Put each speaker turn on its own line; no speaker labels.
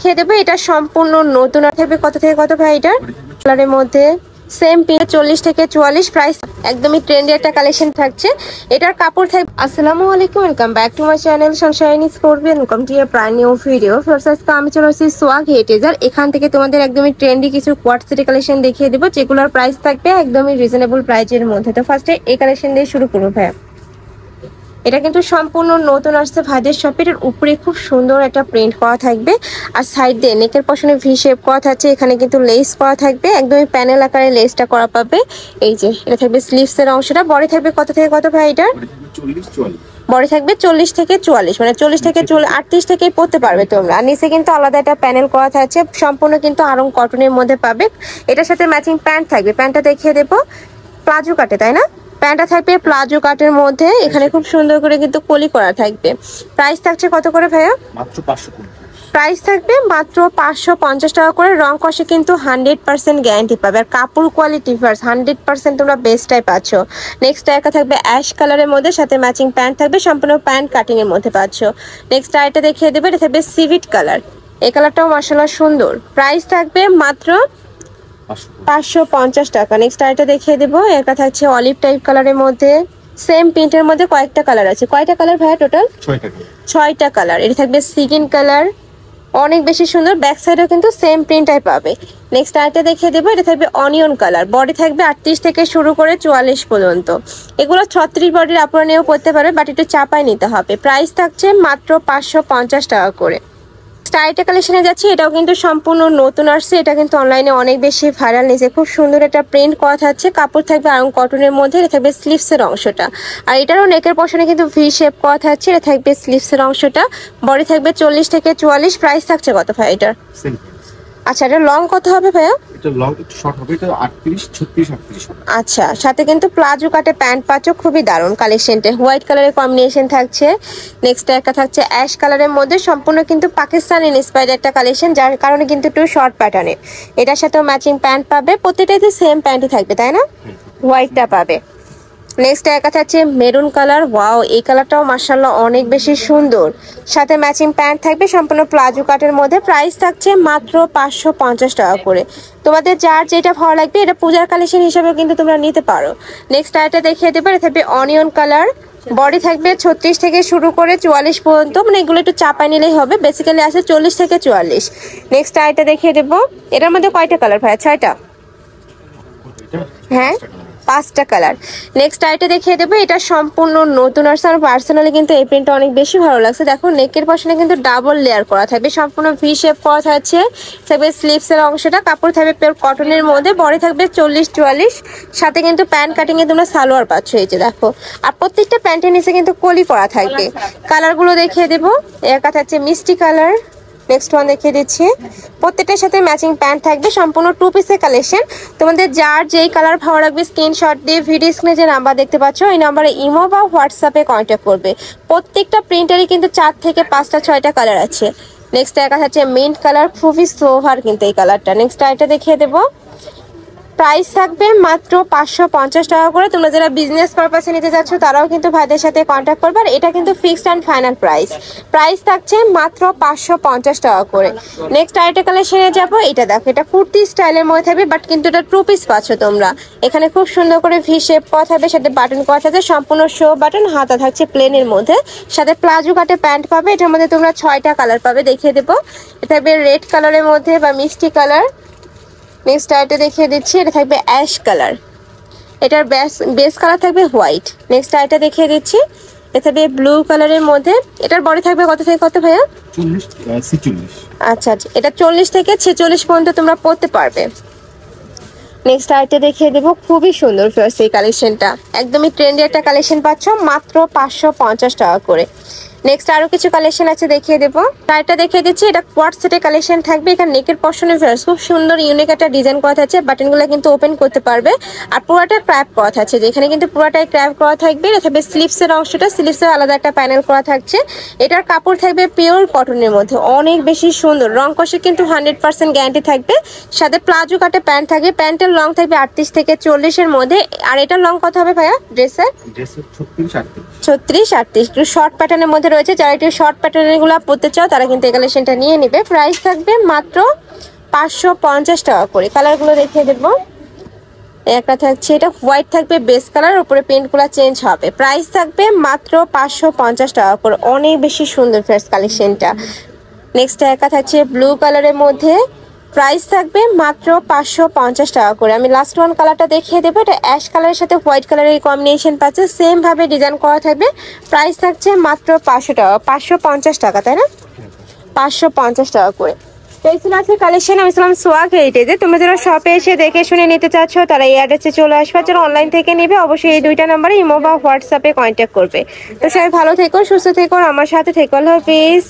দেখিয়ে দেবো। এটা সম্পূর্ণ নতুন থাকবে। কত থেকে কত ভাই এটা? কালারের মধ্যে সেম পিন 40 থেকে 44 প্রাইস। একদমই ট্রেন্ডি একটা কালেকশন থাকছে। এটার কাপড় থাকবে। আসসালামু আলাইকুম, welcome back to my channel Sunshine sport. Welcome to A brand new video. First আজকে আমি চলে আসছি সোয়াগ হেটেজার। এখান থেকে তোমাদের একদমই ট্রেন্ডি কিছু কোয়ার্ট সেটের কালেকশন দেখিয়ে দেবো, যেগুলোর প্রাইস থাকবে একদমই রিজনেবল প্রাইসের মধ্যে। তো ফার্স্টে এই কালেকশন দিয়ে শুরু করবো ভাইয়া। এটা কিন্তু সম্পূর্ণ নতুন আসছে ভাইদের শপে। এর উপরে খুব সুন্দর একটা প্রিন্ট করা থাকবে, আর সাইড দিয়ে নেকের পশনে ভি শেপ করা থাকছে। এখানে কিন্তু লেস করা থাকবে, একদমই প্যানেল আকারে লেসটা করা পাবে। এই যে এটা থাকবে স্লিভস এর অংশটা। বডি থাকবে কত থেকে কত ভাই এটা? বডি থাকবে 40 থেকে 44, মানে 40 থেকে 38 থেকে পড়তে পারবে তোমরা। আর নিচে কিন্তু আলাদা একটা প্যানেল করা থাকছে, সম্পূর্ণ কিন্তু আরং কটনের মধ্যে পাবে। এটার সাথে ম্যাচিং প্যান্ট থাকবে। প্যান্টটা দেখিয়ে দেবো, প্লাজো কাটে তাই না? প্যান্টটা থাকবে প্লাজো কাটের মধ্যে। এখানে খুব সুন্দর করে কিন্তু কলি করা থাকবে। প্রাইস থাকছে কত করে ভাইয়া?
মাত্র 550।
প্রাইস থাকবে মাত্র 550 টাকা করে। রং কষে কিন্তু 100% গ্যারান্টি পাবে, আর কাপড় কোয়ালিটি ফার্স্ট 100% তোমরা বেস্টটাই পাচ্ছ। নেক্সট একটা থাকবে অ্যাশ কালারের মধ্যে, সাথে ম্যাচিং প্যান্ট থাকবে, সম্পূর্ণ প্যান্ট কাটিং এর মধ্যে পাচ্ছ। নেক্সট আরেকটা দেখিয়ে দেবে, এটা থাকবে সিভিট কালার। এই কালারটাও মাশাআল্লাহ সুন্দর। প্রাইস থাকবে মাত্র 550 টাকা। নেক্সট আরেকটা দেখিয়ে দেবো, এটা থাকছে অলিভ টাইপ কালারের মধ্যে। সেম প্রিন্টের মধ্যে কয়েকটা কালার আছে। কয়টা কালার ভাইয়া টোটাল? 6টা কালার। এটা থাকবে সিগিন কালার, অনেক বেশি সুন্দর। ব্যাক সাইডেও কিন্তু সেম প্রিন্টটাই পাবে। নেক্সট আরেকটা দেখিয়ে দেবো, এটা থাকবে অনিয়ন কালার। বডি থাকবে 38 থেকে শুরু করে 44 পর্যন্ত। এগুলো 36 বডির আপনারা নিয়েও করতে পারবে, বাট একটু চাপায় নিতে হবে। প্রাইস থাকছে মাত্র 550 টাকা করে। স্টাইলটা কালেকশনে যাচ্ছি। এটাও কিন্তু সম্পূর্ণ নতুন আসছে। এটা কিন্তু অনলাইনে অনেক বেশি ভাইরাল নিয়েছে। খুব সুন্দর একটা প্রিন্ট করা থাকছে। কাপড় থাকবে আরং কটনের মধ্যে। এটা থাকবে স্লিভসের অংশটা, আর এটারও নেকের পশনে কিন্তু ভি শেপ করা থাকছে। এটা থাকবে স্লিভসের অংশটা। বডি থাকবে 40 থেকে 44। প্রাইস থাকছে কত ভাই এটার? আচ্ছা, এটা লং কত হবে ভাইয়া?
এটা লং একটু শর্ট হবে, এটা 38 36 38 হবে।
আচ্ছা, সাথে কিন্তু প্লাজো কাটে প্যান্ট পাচ্ছ। খুবই দারুণ কালেকশনটা। হোয়াইট কালারের কম্বিনেশন থাকছে। নেক্সট একটা থাকছে অ্যাশ কালারের মধ্যে, সম্পূর্ণ কিন্তু পাকিস্তানি ইন্সপায়ার্ড একটা কালেকশন, যার কারণে কিন্তু একটু শর্ট প্যাটার্নের। এটার সাথেও ম্যাচিং প্যান্ট পাবে। প্রত্যেকটাতে সেম প্যান্টই থাকবে তাই না? হোয়াইটটা পাবে। নেক্সট একটা থাকছে মেরুন কালার। ওয়াও, এই কালারটাও মাশাআল্লাহ অনেক বেশি সুন্দর। সাথে ম্যাচিং প্যান্ট থাকবে, সম্পূর্ণ প্লাজো কাটের মধ্যে। প্রাইস থাকছে মাত্র 550 টাকা করে। তোমাদের যার যেটা ভালো লাগবে, এটা পূজার কালেকশন হিসেবে কিন্তু তোমরা নিতে পারো। নেক্সট আরেকটা দেখিয়ে দেবো, এটা থাকবে অনিয়ন কালার। বডি থাকবে 36 থেকে শুরু করে 44 পর্যন্ত, মানে এগুলো একটু চাপায় নিলেই হবে। বেসিক্যালি আছে 40 থেকে 44। নেক্সট আরেকটা দেখিয়ে দেবো, এটার মধ্যে কয়টা কালার ভাইয়া? 6টা? হ্যাঁ, 5টা কালার। নেক্সট আইটা দেখিয়ে দেবো, এটা সম্পূর্ণ নতুন আসছে। আমার পার্সোনালি কিন্তু এই প্রিন্টটা অনেক বেশি ভালো লাগছে। দেখো নেকের পশনে কিন্তু ডাবল লেয়ার করা থাকবে, সম্পূর্ণ ভি শেপ করা থাকছে। থাকবে স্লিভসের অংশটা। কাপড় থাকবে পিওর কটনের মধ্যে। বডি থাকবে 40 44। সাথে কিন্তু প্যান্ট কাটিং এ তোমরা সালোয়ার পাচ্ছ। এই যে দেখো, আর প্রত্যেকটা প্যান্টের নিচে কিন্তু কলি করা থাকবে। কালারগুলো দেখিয়ে দেবো, একটা থাকছে মিষ্টি কালার। নেক্সট ওয়ান দেখিয়ে দিচ্ছি। প্রত্যেকটার সাথে ম্যাচিং প্যান্ট থাকবে, সম্পূর্ণ 2 পিসের কালেকশন। তোমাদের যার যেই কালার ভালো লাগবে স্ক্রিনশট দিয়ে ভিডিও স্ক্রিনে যে নাম্বার দেখতে পাচ্ছ, এই নাম্বারে ইমো বা হোয়াটসঅ্যাপে কন্ট্যাক্ট করবে। প্রত্যেকটা প্রিন্টারই কিন্তু 4 থেকে 5টা 6টা কালার আছে। নেক্সট দেখা যাচ্ছে মিন্ট কালার, খুবই সোভার কিন্তু এই কালারটা। নেক্সট আইটা দেখিয়ে দেবো, প্রাইস থাকবে মাত্র 550 টাকা করে। তোমরা যারা বিজনেস পারপাসে নিতে যাচ্ছ তারাও কিন্তু ভাইদের সাথে কন্ট্যাক্ট করবে। আর এটা কিন্তু fixed and final price. Price থাকছে মাত্র 550 টাকা করে। নেক্সট আরেকটা কালেকশনে যাবো। এটা দেখো, এটা কুর্তি স্টাইলের মধ্যে থাকবে, বাট কিন্তু এটা 2 পিস পাচ্ছ তোমরা। এখানে খুব সুন্দর করে ভি শেপ করা থাকবে, সাথে বাটন করা থাকবে, সম্পূর্ণ শো বাটন। হাতা থাকছে প্লেনের মধ্যে, সাথে প্লাজো কাটে প্যান্ট পাবে। এটার মধ্যে তোমরা 6টা কালার পাবে, দেখিয়ে দেবো। এটা থাকবে রেড কালারের মধ্যে বা মিষ্টি কালার। নেক্সট আইটা দেখিয়ে দিচ্ছি, এটা থাকবে অ্যাশ কালার। এটার বেস কালার থাকবে হোয়াইট। নেক্সট আইটা দেখিয়ে দিচ্ছি, এটা থাকবে ব্লু কালারের মধ্যে। এটার বডি থাকবে কত থেকে কত ভাইয়া?
40 46।
আচ্ছা আচ্ছা, এটা 40 থেকে 46 পর্যন্ত তোমরা পড়তে পারবে। নেক্সট আইটা দেখিয়ে দেবো, খুবই সুন্দর ফিয়ার্স এই কালেকশনটা। একদমই ট্রেন্ডি একটা কালেকশন পাচ্ছ মাত্র 550 টাকা করে। নেক্সট আরো কিছু কালেকশন আছে, দেখিয়ে দেবো। টাইটা দেখিয়ে দিচ্ছি, এটা কোয়ার্ট সেটের কালেকশন থাকবে। এখানে নেকের পশনে ফিয়ার্স খুব সুন্দর ইউনিক একটা ডিজাইন করা থাকছে। বাটনগুলো কিন্তু ওপেন করতে পারবে, আর পুরোটা ক্র্যাপ করা থাকছে। যেখানে কিন্তু পুরোটাই ক্র্যাপ করা থাকবে। এটা থাকবে স্লিভসের অংশটা, স্লিভসের আলাদা একটা প্যানেল করা থাকছে। এটার কাপড় থাকবে পিওর কটনের মধ্যে, অনেক বেশি সুন্দর। রং কষে কিন্তু 100% গ্যারান্টি থাকবে। সাথে প্লাজো কাটে প্যান্ট থাকবে। প্যান্টের লং থাকবে 38 থেকে 40 এর মধ্যে। আর এটার লং কত হবে ভাইয়া ড্রেসের?
36 38।
36 38 একটু শর্ট প্যাটার্নের মধ্যে রয়েছে, যারা একটু শর্ট প্যাটার্নের গুলো পরতে চাও তারা কিন্তু এই কালেকশনটা নিয়ে নেবে। প্রাইস থাকবে মাত্র 550 টাকা করে। কালারগুলো দেখিয়ে দেবো। একটা থাকছে, এটা হোয়াইট থাকবে বেস কালার, উপরে প্রিন্টগুলো চেঞ্জ হবে। প্রাইস থাকবে মাত্র 550 টাকা করে। অনেক বেশি সুন্দর ফ্রেশ কালেকশনটা। নেক্সট একা থাকছে ব্লু কালারের মধ্যে, প্রাইস থাকবে মাত্র 550 টাকা করে। আমি লাস্ট ওয়ান কালারটা দেখিয়ে দেবো। এটা অ্যাশ কালারের সাথে হোয়াইট কালারের কম্বিনেশন পাচ্ছে, সেম ভাবে ডিজাইন করা থাকবে। প্রাইস থাকছে মাত্র 500 টাকা, 550 টাকা, তাই না? 550 টাকা করে। তো এই ছিল আছে কালেকশন। আমি ছিলাম সোয়াগ হেরিটেজে। তোমরা যারা শপে এসে দেখে শুনে নিতে চাচ্ছ তারা এই অ্যাড্রেসে চলে আসবে। যারা অনলাইন থেকে নেবে অবশ্যই এই দুইটা নাম্বারে ইমো বা হোয়াটসঅ্যাপে কন্ট্যাক্ট করবে। তো সবাই ভালো থেকো, সুস্থ থেকো, আমার সাথে থেকো। আল্লাহ হাফিজ।